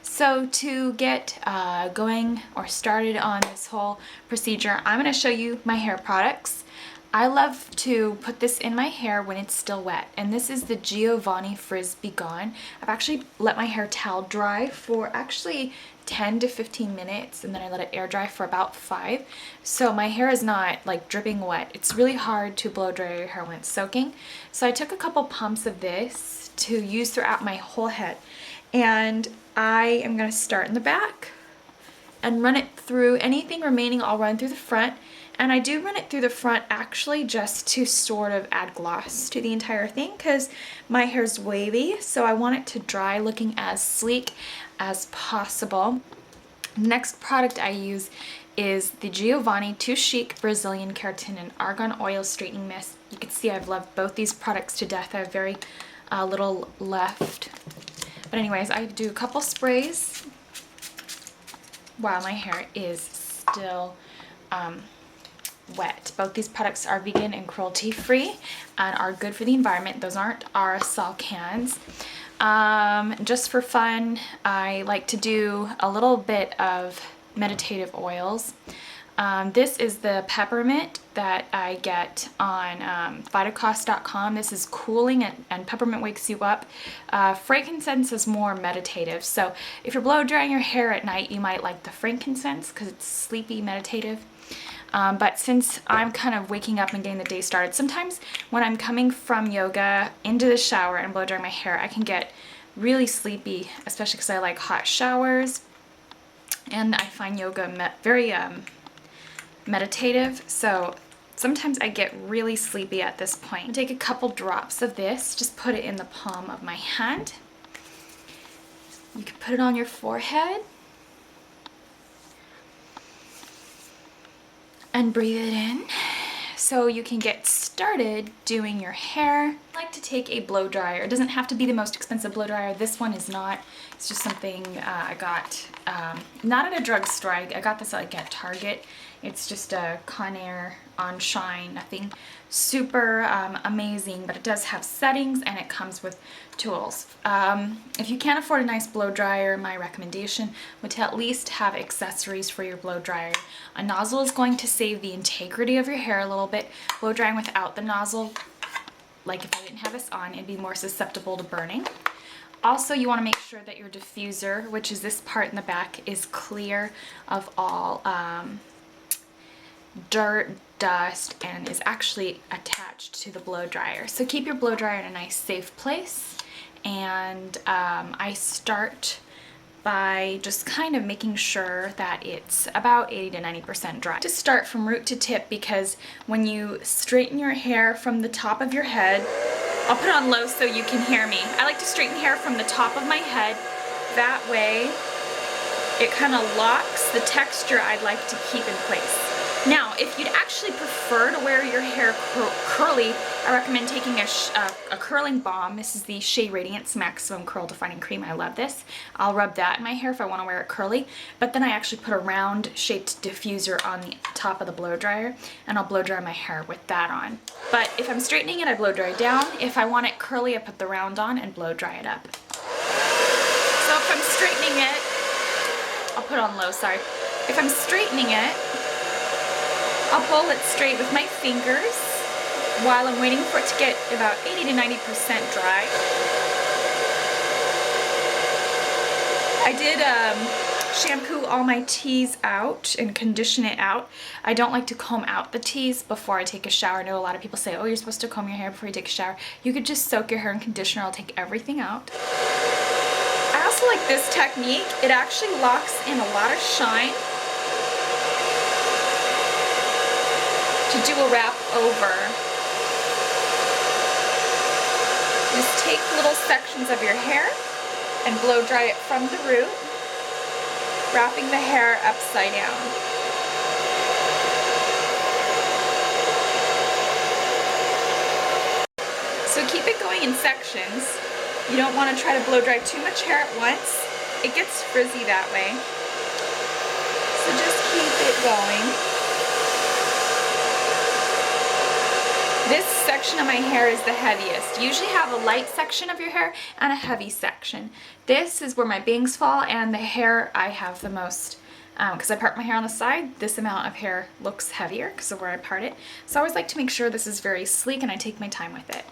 So to get going or started on this whole procedure, I'm going to show you my hair products. I love to put this in my hair when it's still wet, and this is the Giovanni Frizz Be Gone. I've actually let my hair towel dry for actually 10 to 15 minutes, and then I let it air dry for about 5. So my hair is not like dripping wet. It's really hard to blow dry your hair when it's soaking. So I took a couple pumps of this to use throughout my whole head, and I am going to start in the back and run it through. Anything remaining I'll run through the front. And I do run it through the front actually just to sort of add gloss to the entire thing because my hair's wavy, so I want it to dry looking as sleek as possible. Next product I use is the Giovanni Too Chic Brazilian Keratin and Argan Oil Straightening Mist. You can see I've loved both these products to death. I have very little left. But anyways, I do a couple sprays while my hair is still wet. Both these products are vegan and cruelty free and are good for the environment. Those aren't aerosol cans. Just for fun, I like to do a little bit of meditative oils. This is the peppermint that I get on vitacost.com. This is cooling and peppermint wakes you up. Frankincense is more meditative. So if you're blow drying your hair at night, you might like the frankincense because it's sleepy, meditative. But since I'm kind of waking up and getting the day started, sometimes when I'm coming from yoga into the shower and blow drying my hair, I can get really sleepy, especially because I like hot showers. And I find yoga very meditative, so sometimes I get really sleepy at this point. Take a couple drops of this, just put it in the palm of my hand. You can put it on your forehead and breathe it in so you can get started doing your hair. I like to take a blow dryer. It doesn't have to be the most expensive blow dryer. This one is not. It's just something I got not at a drugstore. I got this like at Target. It's just a Conair on shine, nothing super amazing, but it does have settings and it comes with tools. If you can't afford a nice blow dryer, my recommendation would to at least have accessories for your blow dryer. A nozzle is going to save the integrity of your hair a little bit. Blow drying without the nozzle, like if I didn't have this on, it'd be more susceptible to burning. Also, you want to make sure that your diffuser, which is this part in the back, is clear of all dirt, dust, and is actually attached to the blow dryer. So keep your blow dryer in a nice safe place, and I start by just kind of making sure that it's about 80 to 90% dry. To start from root to tip, because when you straighten your hair from the top of your head, I'll put it on low so you can hear me. I like to straighten hair from the top of my head. That way it kind of locks the texture I'd like to keep in place. Now, if you'd actually prefer to wear your hair curly, I recommend taking a curling balm. This is the Shea Radiance Maximum Curl Defining Cream. I love this. I'll rub that in my hair if I want to wear it curly, but then I actually put a round shaped diffuser on the top of the blow dryer, and I'll blow dry my hair with that on. But if I'm straightening it, I blow dry down. If I want it curly, I put the round on and blow dry it up. So if I'm straightening it, I'll put it on low, sorry. If I'm straightening it, I'll pull it straight with my fingers while I'm waiting for it to get about 80 to 90% dry. I did shampoo all my teas out and condition it out. I don't like to comb out the teas before I take a shower. I know a lot of people say, oh, you're supposed to comb your hair before you take a shower. You could just soak your hair in conditioner. I'll take everything out. I also like this technique. It actually locks in a lot of shine. To do a wrap over. Just take little sections of your hair and blow dry it from the root, wrapping the hair upside down. So keep it going in sections. You don't want to try to blow dry too much hair at once. It gets frizzy that way. So just keep it going. This section of my hair is the heaviest. You usually have a light section of your hair and a heavy section. This is where my bangs fall, and the hair I have the most, because I part my hair on the side, this amount of hair looks heavier because of where I part it. So I always like to make sure this is very sleek and I take my time with it.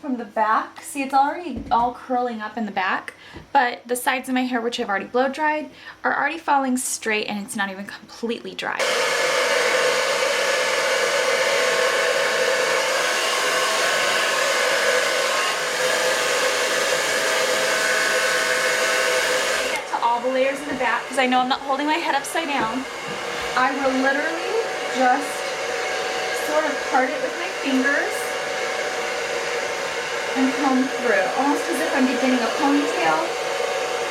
From the back, see, it's already all curling up in the back, but the sides of my hair, which I've already blow dried, are already falling straight and it's not even completely dry. Get to all the layers in the back, because I know I'm not holding my head upside down. I will literally just sort of part it with my fingers and comb through, almost as if I'm beginning a ponytail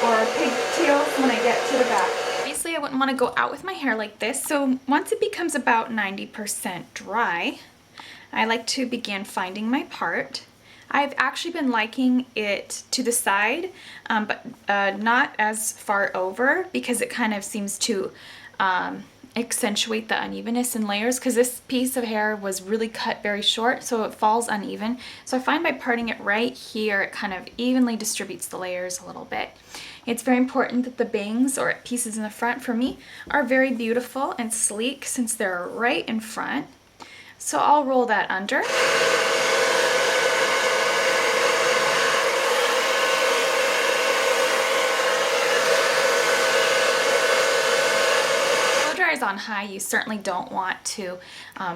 or a pigtail when I get to the back. Obviously, I wouldn't want to go out with my hair like this, so once it becomes about 90% dry, I like to begin finding my part. I've actually been liking it to the side, but not as far over, because it kind of seems to accentuate the unevenness in layers, because this piece of hair was really cut very short, so it falls uneven. So I find by parting it right here, it kind of evenly distributes the layers a little bit. It's very important that the bangs or pieces in the front, for me, are very beautiful and sleek since they're right in front. So I'll roll that under. On high, you certainly don't want to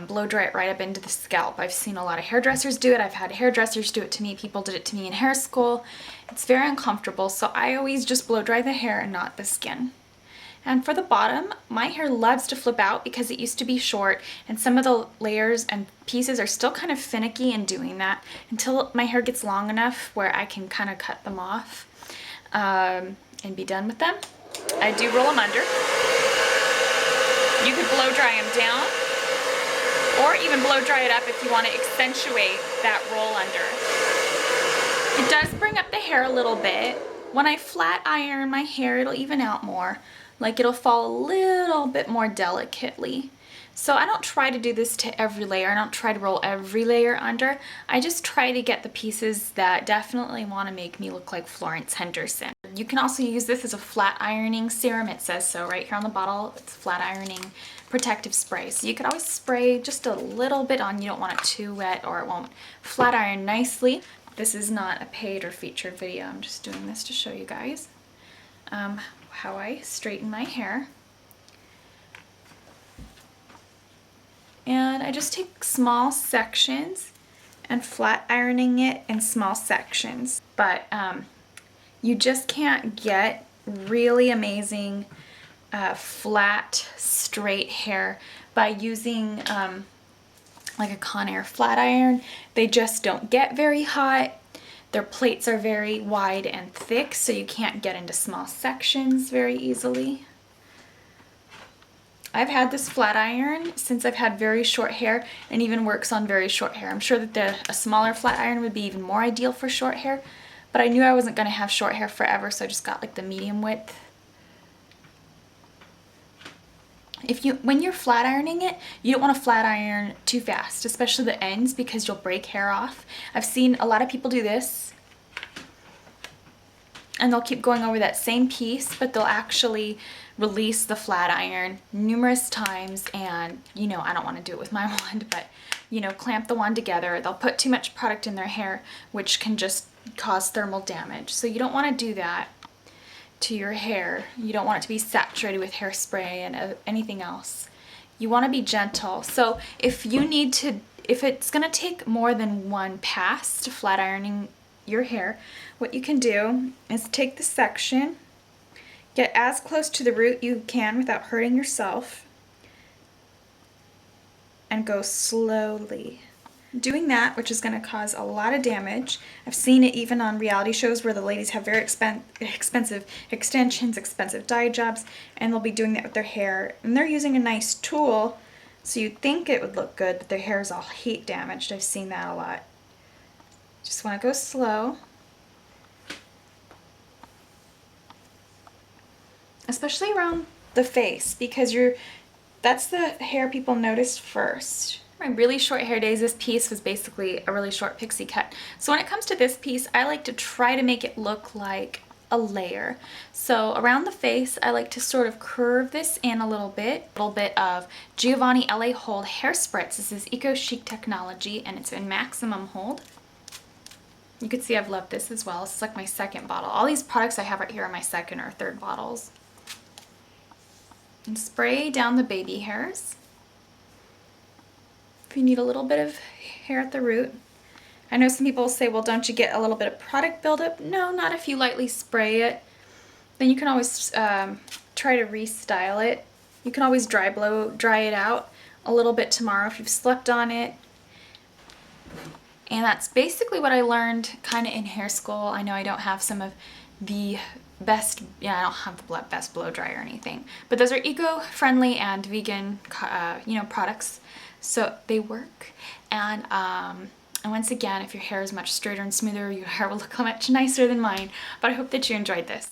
blow dry it right up into the scalp. I've seen a lot of hairdressers do it. I've had hairdressers do it to me. People did it to me in hair school. It's very uncomfortable, so I always just blow dry the hair and not the skin. And for the bottom, my hair loves to flip out because it used to be short, and some of the layers and pieces are still kind of finicky in doing that until my hair gets long enough where I can kind of cut them off and be done with them. I do roll them under. You could blow dry them down, or even blow dry it up if you want to accentuate that roll under. It does bring up the hair a little bit. When I flat iron my hair, it'll even out more. Like, it'll fall a little bit more delicately. So I don't try to do this to every layer. I don't try to roll every layer under. I just try to get the pieces that definitely want to make me look like Florence Henderson. You can also use this as a flat ironing serum. It says so right here on the bottle. It's flat ironing protective spray. So you could always spray just a little bit on. You don't want it too wet or it won't flat iron nicely. This is not a paid or featured video. I'm just doing this to show you guys how I straighten my hair. And I just take small sections and flat ironing it in small sections. But you just can't get really amazing flat, straight hair by using like a Conair flat iron. They just don't get very hot. Their plates are very wide and thick, so you can't get into small sections very easily. I've had this flat iron since I've had very short hair, and even works on very short hair. I'm sure that a smaller flat iron would be even more ideal for short hair, but I knew I wasn't going to have short hair forever, so I just got like the medium width. When you're flat ironing it, you don't want to flat iron too fast, especially the ends, because you'll break hair off. I've seen a lot of people do this, and they'll keep going over that same piece, but they'll actually release the flat iron numerous times, and I don't want to do it with my wand, but clamp the wand together. They'll put too much product in their hair, which can just cause thermal damage. So you don't want to do that to your hair. You don't want it to be saturated with hairspray and anything else. You want to be gentle. So if it's going to take more than one pass to flat ironing your hair, what you can do is take the section, get as close to the root you can without hurting yourself, and go slowly. Doing that, which is going to cause a lot of damage. I've seen it even on reality shows where the ladies have very expensive extensions, expensive dye jobs, and they'll be doing that with their hair. And they're using a nice tool, so you'd think it would look good, but their hair is all heat damaged. I've seen that a lot. Just want to go slow. especially around the face, because that's the hair people notice first. My really short hair days, this piece was basically a really short pixie cut. So when it comes to this piece, I like to try to make it look like a layer. So around the face, I like to sort of curve this in a little bit of Giovanni LA Hold Hair Spritz. This is Eco Chic technology, and it's in maximum hold. You can see I've loved this as well. This is like my second bottle. All these products I have right here are my second or third bottles. And spray down the baby hairs. If you need a little bit of hair at the root. I know some people say, well, don't you get a little bit of product buildup? No, not if you lightly spray it. Then you can always try to restyle it. You can always dry it out a little bit tomorrow if you've slept on it. And that's basically what I learned kind of in hair school. I know I don't have some of the best, I don't have the best blow dry or anything, but those are eco-friendly and vegan, products, so they work. And once again, if your hair is much straighter and smoother, your hair will look much nicer than mine. But I hope that you enjoyed this.